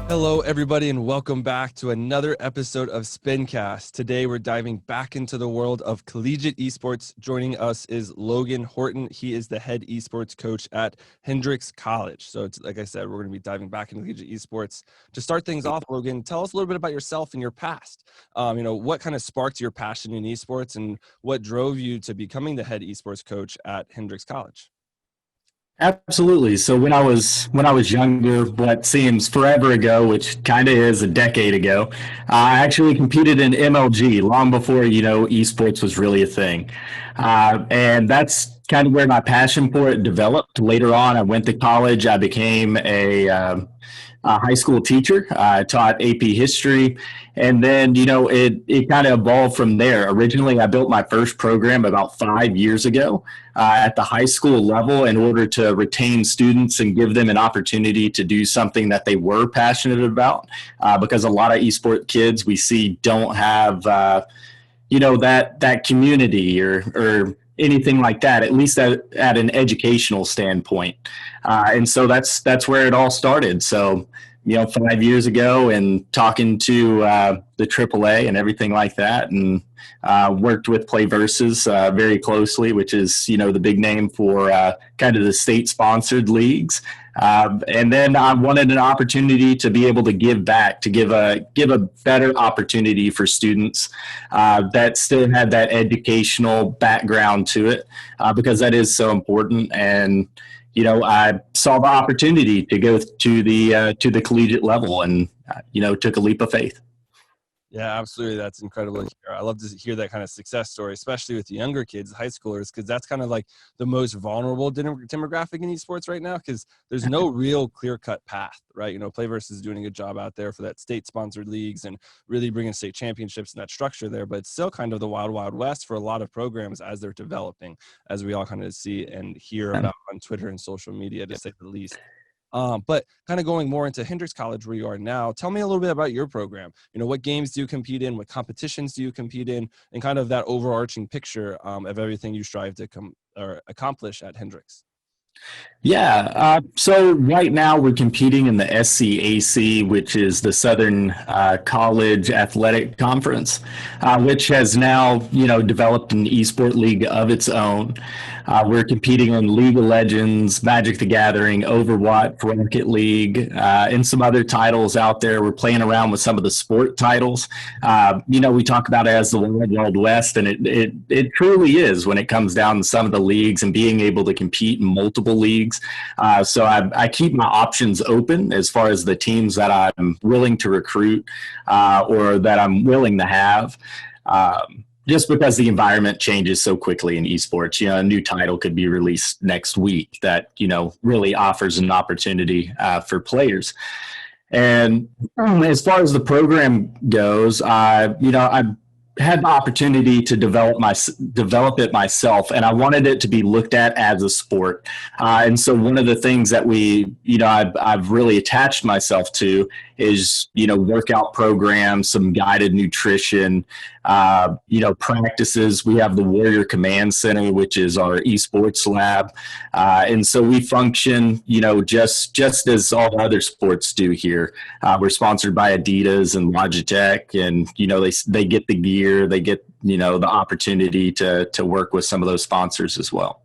Hello, everybody, and welcome back to another episode of Spincast. Today, we're diving back into the world of collegiate esports. Joining us is Logan Horton. He is the head esports coach at Hendrix College. So, it's like I said, we're going to be diving back into collegiate esports. To start things off, Logan, tell us a little bit about yourself and your past. What kind of sparked your passion in esports, and what drove you to becoming the head esports coach at Hendrix College? Absolutely. So when I was younger, what seems forever ago, which kind of is a decade ago, I actually competed in MLG long before esports was really a thing, and that's kind of where my passion for it developed. Later on, I went to college. I became a high school teacher. I taught AP history, and then it kind of evolved from there. Originally, I built my first program about 5 years ago at the high school level in order to retain students and give them an opportunity to do something that they were passionate about. Because a lot of esport kids we see don't have that community or anything like that, at least at an educational standpoint. And so that's where it all started. So, 5 years ago, and talking to the AAA and everything like that, and worked with Play Versus very closely, which is, the big name for kind of the state-sponsored leagues. And then I wanted an opportunity to be able to give back, to give a better opportunity for students that still had that educational background to it, because that is so important. And I saw the opportunity to go to the collegiate level, and took a leap of faith. Yeah, absolutely. That's incredible to hear. I love to hear that kind of success story, especially with the younger kids, high schoolers, because that's kind of like the most vulnerable demographic in esports right now, because there's no real clear-cut path, right? Playverse is doing a good job out there for that state-sponsored leagues and really bringing state championships and that structure there, but it's still kind of the wild, wild west for a lot of programs as they're developing, as we all kind of see and hear about on Twitter and social media, to say the least. But kind of going more into Hendrix College, where you are now, tell me a little bit about your program. What games do you compete in? What competitions do you compete in? And kind of that overarching picture of everything you strive to accomplish at Hendrix. Yeah. So right now we're competing in the SCAC, which is the Southern College Athletic Conference, which has now, developed an esport league of its own. We're competing in League of Legends, Magic the Gathering, Overwatch, Rocket League, and some other titles out there. We're playing around with some of the sport titles. We talk about it as the Wild Wild West, and it truly is when it comes down to some of the leagues and being able to compete in multiple leagues. So I keep my options open as far as the teams that I'm willing to recruit or that I'm willing to have. Just because the environment changes so quickly in esports, a new title could be released next week that, really offers an opportunity for players. And as far as the program goes, I had the opportunity to develop it myself, and I wanted it to be looked at as a sport. And so one of the things that I've really attached myself to is, workout programs, some guided nutrition, practices. We have the Warrior Command Center, which is our esports lab. And so we function, just as all other sports do here. We're sponsored by Adidas and Logitech, and, they get the gear, they get, the opportunity to work with some of those sponsors as well.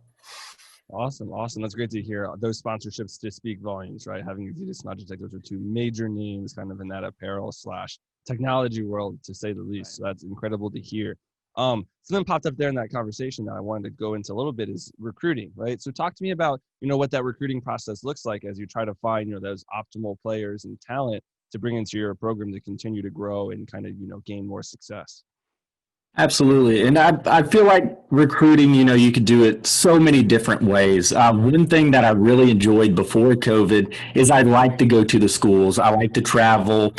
Awesome. That's great to hear. Those sponsorships to speak volumes, right? Having Adidas and Logitech, those are two major names kind of in that apparel / technology world, to say the least. So that's incredible to hear. Something popped up there in that conversation that I wanted to go into a little bit is recruiting, right? So talk to me about, what that recruiting process looks like as you try to find, those optimal players and talent to bring into your program to continue to grow and kind of, gain more success. Absolutely. And I feel like recruiting, you could do it so many different ways. One thing that I really enjoyed before COVID is I like to go to the schools. I like to travel,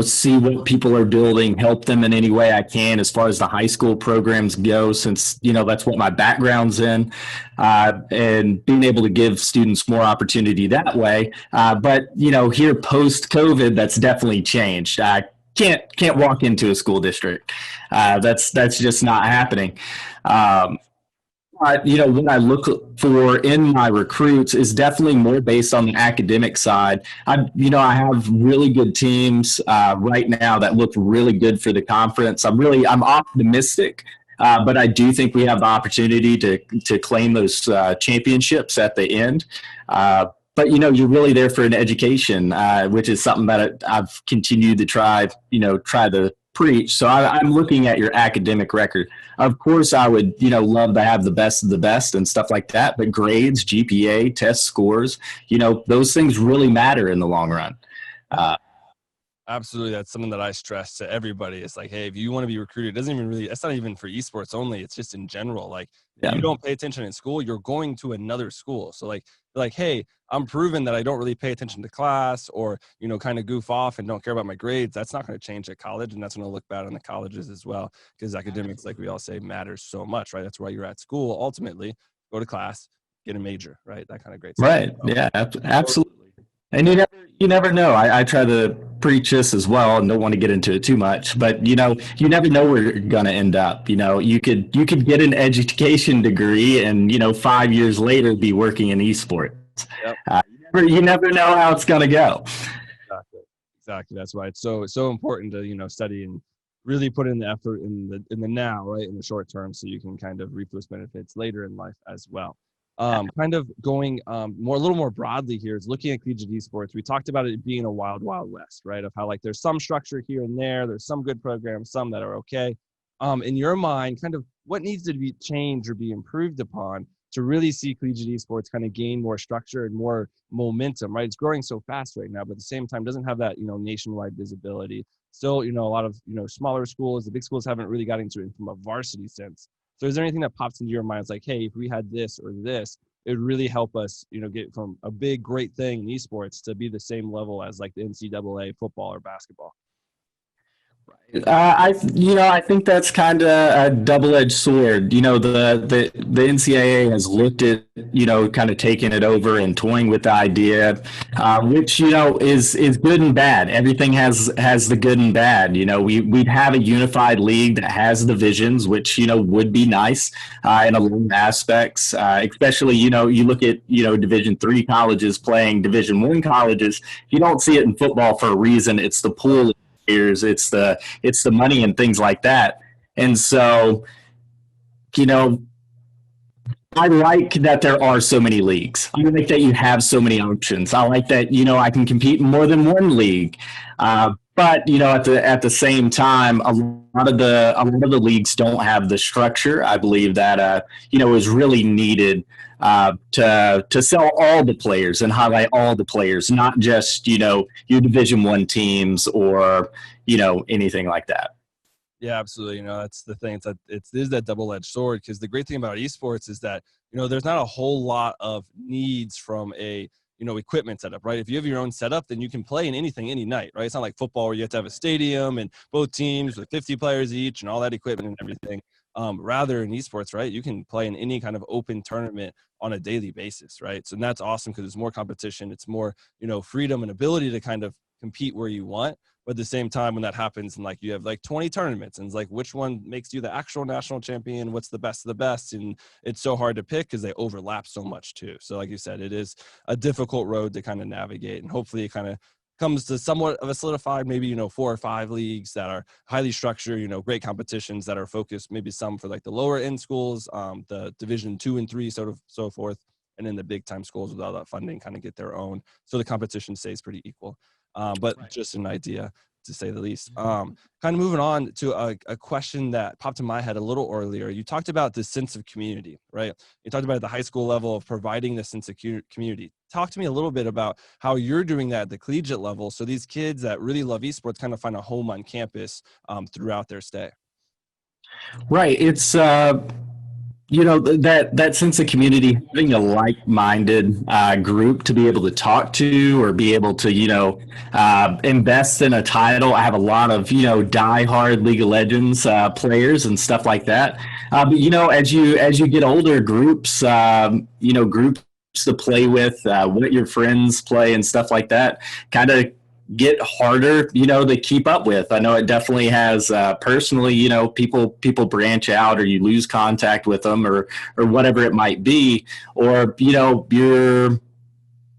see what people are building, help them in any way I can as far as the high school programs go, since, that's what my background's in, and being able to give students more opportunity that way. But, here post-COVID, that's definitely changed. Can't walk into a school district. That's just not happening. what I look for in my recruits is definitely more based on the academic side. I have really good teams right now that look really good for the conference. I'm optimistic, but I do think we have the opportunity to claim those championships at the end. But you're really there for an education, which is something that I've continued to try to preach. So I'm looking at your academic record. Of course, I would, love to have the best of the best and stuff like that. But grades, GPA, test scores, those things really matter in the long run. Absolutely. That's something that I stress to everybody. It's like, hey, if you want to be recruited, it doesn't even really, that's not even for esports only. It's just in general. Like, if you don't pay attention in school, you're going to another school. So like, hey, I'm proven that I don't really pay attention to class or, kind of goof off and don't care about my grades. That's not going to change at college. And that's going to look bad on the colleges as well. Because academics, like we all say, matters so much, right? That's why you're at school. Ultimately, go to class, get a major, right? That kind of great stuff. Right. Yeah, absolutely. And you never know. I try to preach this as well and don't want to get into it too much, but you never know where you're going to end up. You could get an education degree and, 5 years later be working in esports. Yep. You never know how it's going to go. Exactly. That's why it's so important to, study and really put in the effort in the now, right? In the short term, so you can kind of reap those benefits later in life as well. Kind of going a little more broadly here is looking at collegiate esports. We talked about it being a wild, wild west, right? Of how there's some structure here and there's some good programs, some that are okay. In your mind, kind of what needs to be changed or be improved upon to really see collegiate esports kind of gain more structure and more momentum, right? It's growing so fast right now, but at the same time doesn't have that, nationwide visibility. Still, a lot of, smaller schools, the big schools haven't really gotten into it from a varsity sense. So is there anything that pops into your mind? It's like, hey, if we had this or this, it would really help us, get from a big, great thing in esports to be the same level as like the NCAA football or basketball. I think that's kind of a double-edged sword. The NCAA has looked at, kind of taking it over and toying with the idea, which, is good and bad. Everything has the good and bad. We'd have a unified league that has divisions, which, would be nice in a lot of aspects, especially, you look at, Division III colleges playing Division I colleges. You don't see it in football for a reason. It's the pool. It's the money and things like that. And so, I like that there are so many leagues. I like that you have so many options. I like that, I can compete in more than one league. But, at the same time, a lot of the leagues don't have the structure, I believe, that, is really needed to sell all the players and highlight all the players, not just, your Division I teams or, anything like that. Yeah, absolutely. That's the thing. It is that double-edged sword, because the great thing about esports is that, there's not a whole lot of needs from a, equipment setup, right? If you have your own setup, then you can play in anything, any night, right? It's not like football where you have to have a stadium and both teams with 50 players each and all that equipment and everything. Rather in esports, right, you can play in any kind of open tournament on a daily basis, right? So that's awesome because there's more competition. It's more, freedom and ability to kind of compete where you want. But at the same time, when that happens and you have 20 tournaments and it's which one makes you the actual national champion, what's the best of the best? And it's so hard to pick because they overlap so much too. So like you said, it is a difficult road to kind of navigate, and hopefully it kind of comes to somewhat of a solidified, maybe, 4 or 5 leagues that are highly structured, great competitions that are focused, maybe some for the lower end schools, the Division 2 and 3, so forth. And then the big time schools with all that funding kind of get their own. So the competition stays pretty equal. But right. Just an idea, to say the least. Kind of moving on to a question that popped in my head a little earlier. You talked about the sense of community, right? You talked about at the high school level of providing the sense of community. Talk to me a little bit about how you're doing that at the collegiate level, so these kids that really love esports kind of find a home on campus throughout their stay. Right. It's that sense of community, having a like-minded group to be able to talk to or be able to invest in a title. I have a lot of diehard League of Legends players and stuff like that. But as you get older, groups groups to play with, what your friends play and stuff like that kind of get harder, to keep up with. I know it definitely has, personally, people branch out, or you lose contact with them, or whatever it might be, or, you're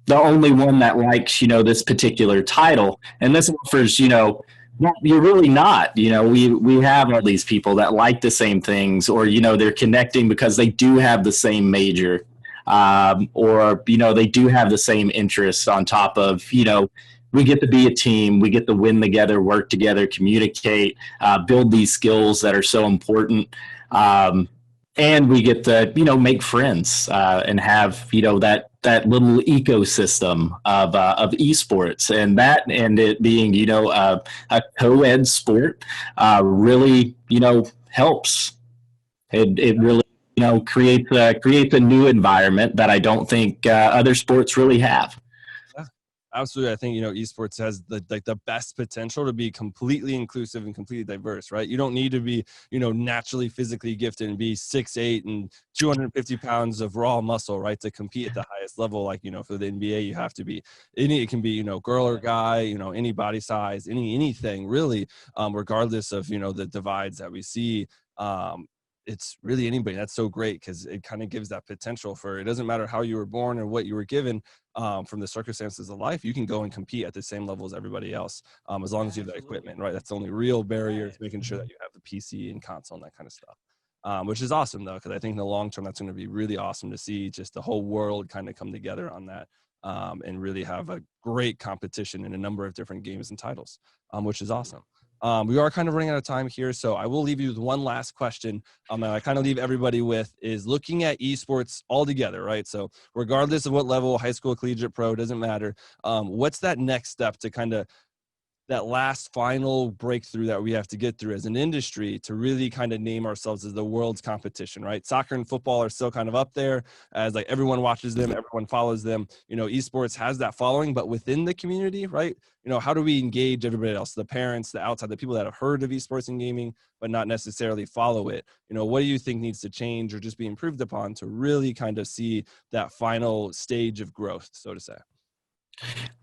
the only one that likes, this particular title. And this offers, well, you're really not. We have all these people that like the same things, or, they're connecting because they do have the same major, or, they do have the same interests on top of, we get to be a team. We get to win together, work together, communicate, build these skills that are so important. And we get to, make friends, and have, that little ecosystem of esports, and it being, a co-ed sport, really, helps. It really, creates a new environment that I don't think other sports really have. Absolutely. I think, esports has the best potential to be completely inclusive and completely diverse, right? You don't need to be, naturally physically gifted and be 6'8" and 250 pounds of raw muscle, right? To compete at the highest level. Like, for the NBA, you have to be it can be, girl or guy, any body size, anything really, regardless of, the divides that we see. It's really anybody. That's so great, because it kind of gives that potential for, it doesn't matter how you were born or what you were given, from the circumstances of life, you can go and compete at the same level as everybody else, as long as you have that equipment, right? That's the only real barrier, is making sure that you have the PC and console and that kind of stuff, which is awesome though, because I think in the long term, that's going to be really awesome to see just the whole world kind of come together on that, and really have a great competition in a number of different games and titles, which is awesome. We are kind of running out of time here, so I will leave you with one last question that I kind of leave everybody with, is looking at esports all together, right? So regardless of what level, high school, collegiate, pro, doesn't matter. What's that next step to kind of that last final breakthrough that we have to get through as an industry to really kind of name ourselves as the world's competition, right? Soccer and football are still kind of up there as like everyone watches them, everyone follows them. Esports has that following, but within the community, right? How do we engage everybody else, the parents, the outside, the people that have heard of esports and gaming, but not necessarily follow it? What do you think needs to change or just be improved upon to really kind of see that final stage of growth, so to say?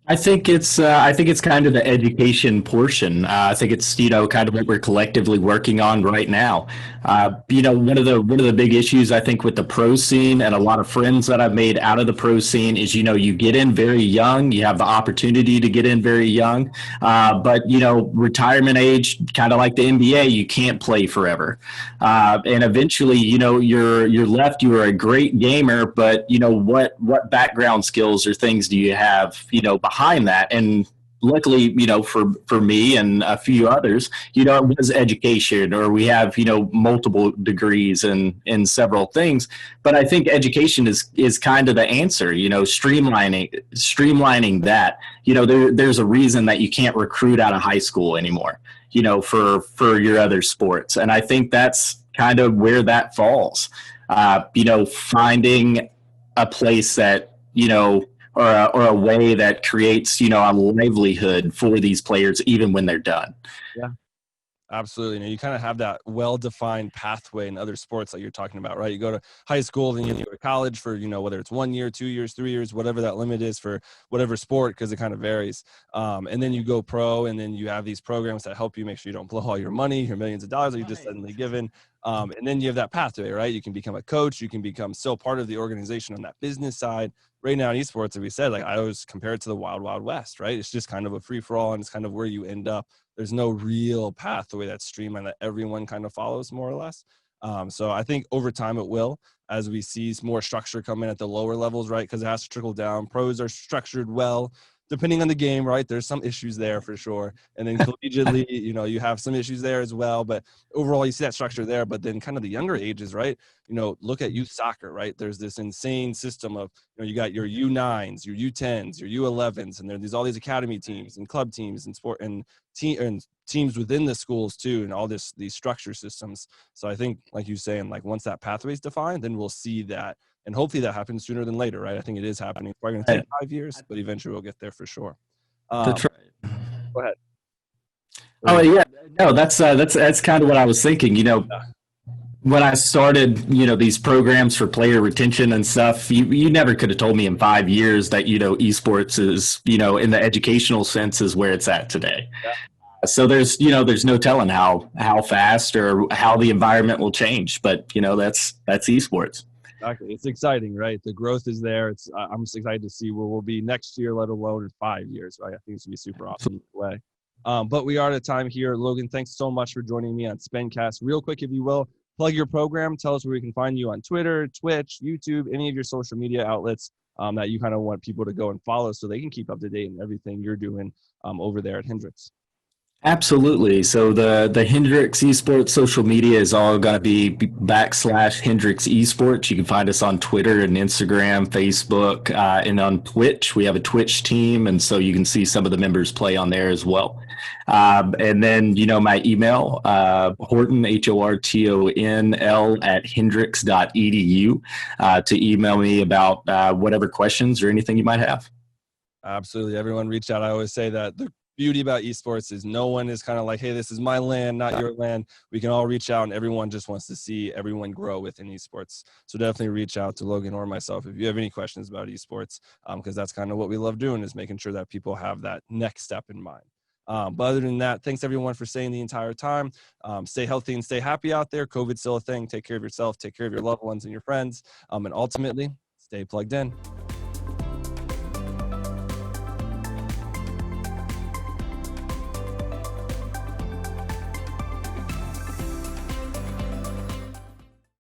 I think it's kind of the education portion. I think it's kind of what we're collectively working on right now. One of the big issues I think with the pro scene, and a lot of friends that I've made out of the pro scene, is you get in very young, you have the opportunity to get in very young, but retirement age, kind of like the NBA, you can't play forever, and eventually you're left. You are a great gamer, but what background skills or things do you have behind that? And luckily, for me and a few others, it was education, or we have, multiple degrees in several things. But I think education is kind of the answer, streamlining that. There's a reason that you can't recruit out of high school anymore, for your other sports. And I think that's kind of where that falls, finding a place that, or a way that creates, a livelihood for these players, even when they're done. Yeah, absolutely. You kind of have that well-defined pathway in other sports that you're talking about, right? You go to high school, then you go to college for, whether it's 1 year, 2 years, 3 years, whatever that limit is for whatever sport, because it kind of varies. And then you go pro, and then you have these programs that help you make sure you don't blow all your money, your millions of dollars that you just suddenly given. And then you have that pathway, right? You can become a coach. You can become still part of the organization on that business side. Right now in esports, as we said, like I always compare it to the wild, wild west, right? It's just kind of a free for all, and it's kind of where you end up. There's no real pathway that's streamlined that everyone kind of follows, more or less. So I think over time it will, as we see more structure come in at the lower levels, right? Because it has to trickle down. Pros are structured well, depending on the game, right? There's some issues there for sure. And then collegiately, you have some issues there as well. But overall, you see that structure there. But then kind of the younger ages, right? Look at youth soccer, right? There's this insane system of, you got your U9s, your U10s, your U11s, and there's all these academy teams and club teams and sport and teams within the schools too, and all these structure systems. So I think, like you saying, like once that pathway is defined, then we'll see that. And hopefully that happens sooner than later, right? I think it is happening. It's probably going to take 5 years, but eventually we'll get there for sure. That's right. Go ahead. Oh yeah, no, that's kind of what I was thinking. when I started, these programs for player retention and stuff, you never could have told me in 5 years that, esports is, in the educational sense is where it's at today. So there's no telling how fast or how the environment will change, but that's esports. Exactly. It's exciting, right? The growth is there. I'm just excited to see where we'll be next year, let alone in 5 years. Right? I think it's gonna be super awesome either way. But we are at a time here. Logan, thanks so much for joining me on Spencast. Real quick, if you will, plug your program. Tell us where we can find you on Twitter, Twitch, YouTube, any of your social media outlets that you kind of want people to go and follow so they can keep up to date in everything you're doing over there at Hendrix. Absolutely. So the Hendrix Esports social media is all going to be /Hendrix Esports. You can find us on Twitter and Instagram, Facebook, and on Twitch. We have a Twitch team, and so you can see some of the members play on there as well. And then, my email, Horton, HORTONL @hendrix.edu, to email me about whatever questions or anything you might have. Absolutely. Everyone reach out. I always say that the beauty about esports is no one is kind of like, hey, this is my land, not your land. We can all reach out, and everyone just wants to see everyone grow within esports. So definitely reach out to Logan or myself if you have any questions about esports, because that's kind of what we love doing, is making sure that people have that next step in mind. But other than that, thanks everyone for staying the entire time. Stay healthy and stay happy out there. COVID's still a thing. Take care of yourself, take care of your loved ones and your friends, and ultimately stay plugged in.